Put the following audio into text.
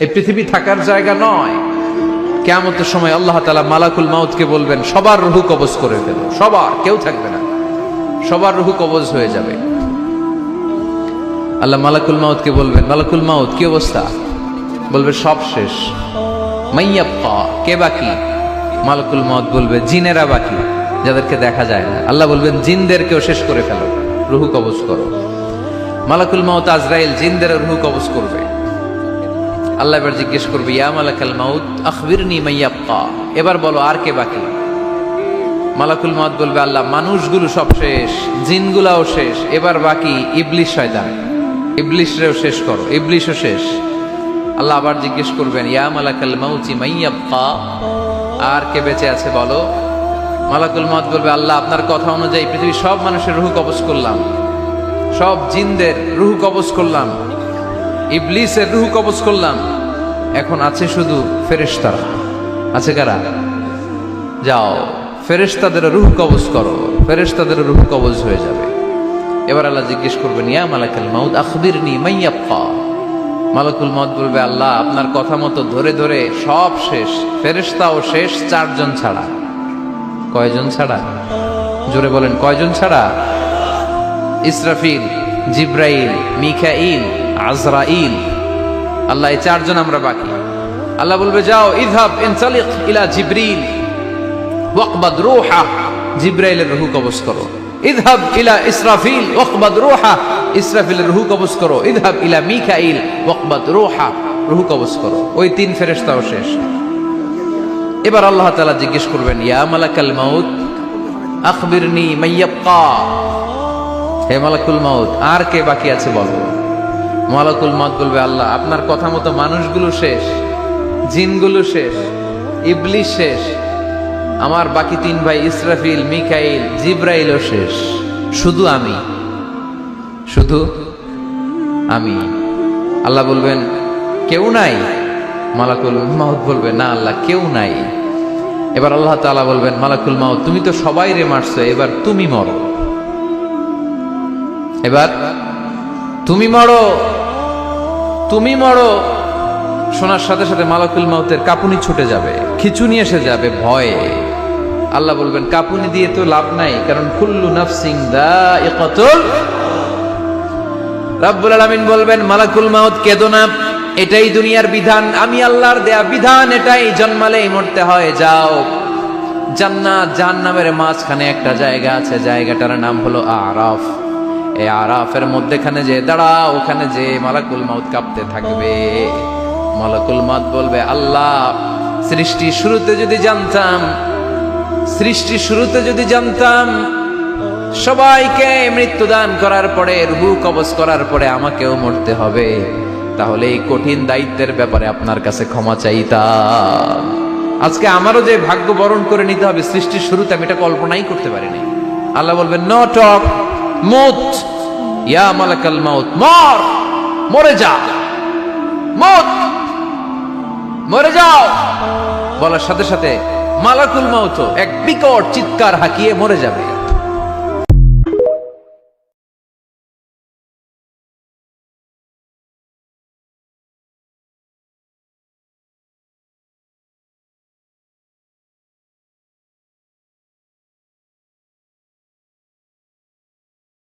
এই পৃথিবী থাকার জায়গা নয়। কিয়ামতের সময় আল্লাহ তাআলা মালাকুল মাউতকে বলবেন সবার রূহ কবজ করে ফেলো, সবার, কেউ থাকবে না, সবার রূহ কবজ হয়ে যাবে। আল্লাহ মালাকুল মাউতকে বলবেন, মালাকুল মাউত কি অবস্থা? বলবে সব শেষ। মাইয়াবকা, কে বাকি? মালাকুল মাউত বলবে জিনেরা বাকি, যাদেরকে দেখা যায় না। আল্লাহ বলবেন জিনদেরকেও শেষ করে ফেলো, রূহ কবজ করো। মালাকুল মাউত আজরাইল জিনদের রূহ কবজ করবে। আল্লাহ এবার জিজ্ঞেস করবে, ইয়া মালাকাল মাউত আখবিরনি মাইয়াবকা, এবার বলো আর কে বাকি? মালাকুল মাউত বলবে, আল্লাহ মানুষগুলো সব শেষ, জিনগুলাও শেষ, এবার বাকি ইবলিশ শয়তান, ইবলিশরেও শেষ করো, ইবলিশও শেষ। আল্লাহ আবার জিজ্ঞেস করবেন, ইয়া মালাকাল মাউতি মাইয়াবকা, আর কে বেঁচে আছে বলো। মালাকুল মাউত বলবে, আল্লাহ আপনার কথা অনুযায়ী পৃথিবীর সব মানুষের রূহ কবজ করলাম, সব জিনদের রূহ কবজ করলাম, ইবলিসের রূহ কবজ করলাম, এখন আছে শুধু ফেরেশতারা। আছে কারা? যাও ফেরেশতাদের রূহ কবজ করো, ফেরেশতাদের রূহ কবজ হয়ে যাবে। এবার আল্লাহ জিজ্ঞেস করবেন, ইয়া মালাকাল মাউত আখবিরনি মাইয়াবকা। মালাকুল মাউত বলবে, আল্লাহ আপনার কথা মতো ধরে ধরে সব শেষ, ফেরেশতাও শেষ, 4 জন ছাড়া। কয়জন ছাড়া? জোরে বলেন, কয়জন ছাড়া? ইসরাফিল, জিব্রাইল, মিকাইল, আজরাইল। আল্লাহ এই 4 জন আমরা বাকি। আল্লাহ বলবে, যাও ইযহাব ইনতালিক ইলা জিবরিল ওয়াকবাদ রূহা, জিব্রাইলের রূহ কবজ করো। ইযহাব ইলা ইসরাফিল ওয়াকবাদ রূহা, ইসরাফিলের রূহ কবজ করো। ইযহাব ইলা মিকাইল ওয়াকবাদ রূহা, রূহ কবজ করো। ওই 3 ফেরেশতাও শেষ। এবার আল্লাহ তাআলা জিজ্ঞেস করবেন, ইয়া মালাকাল মাউত আখবিরনি মাইয়াবকা, হে মালাকুল মাউত আর কে বাকি আছে বলো। মালাকুল মাউত বলবে, আল্লাহ আপনার কথা মতো মানুষগুলো শেষ, জিনগুলো শেষ, ইবলিশ শেষ, আমার বাকি 3 ভাই ইসরাফিল, মিকাইল, জিব্রাইলও শেষ, শুধু আমি, শুধু আমি। আল্লাহ বলবেন, কেউ নাই? মালাকুল মাউত বলবে, না আল্লাহ কেউ নাই। এবার আল্লাহ তাআলা বলবেন, মালাকুল মাউত তুমি তো সবাই রে মারছো, এবার তুমি মরো, এবার তুমি মরো, তুমি মরো। শোনার সাথে সাথে মালাকুল মাউতের কাঁপুনি ছুটে যাবে, খিঁচুনি এসে যাবে ভয়ে। আল্লাহ বলবেন, কাঁপুনি দিয়ে তো লাভ নাই, কারণ কুল্লু নাফসিন যায়িকাতুল। রব্বুল আলামিন বলবেন, মালাকুল মাউত কেঁদো না, এটাই দুনিয়ার বিধান, আমি আল্লাহর দেয়া বিধান, এটাই জন্মালেই মরতে হয়। যাও জান্নাত জাহান্নামের মাঝখানে একটা জায়গা আছে, জায়গাটার নাম হলো আরাফ। এই আরাফের মধ্যেখানে যে দাঁড়াও, ওখানে যে মালাকুল মাউত কাঁপতে থাকবে। মালাকুল মাউত বলবে, আল্লাহ সৃষ্টির শুরুতে যদি জানতাম, সৃষ্টির শুরুতে যদি জানতাম সবাইকে মৃত্যুদান করার পরে, রূহ কবজ করার পরে আমাকেও মরতে হবে, তাহলে এই কঠিন দায়িত্বের ব্যাপারে আপনার কাছে ক্ষমা চাইতাম। আজকে আমারও যে ভাগ্য বরণ করে নিতে হবে সৃষ্টির শুরুতে, আমি এটা কল্পনাই করতে পারিনি। আল্লাহ বলবেন, নো টক, মুত, ইয়া মালাকাল মাউত, মর, মরে যা, মুত, মরে যাও। বলার সাথে সাথে মালাকুল মাউত এক বিকট চিৎকার হাঁকিয়ে মরে যাবে।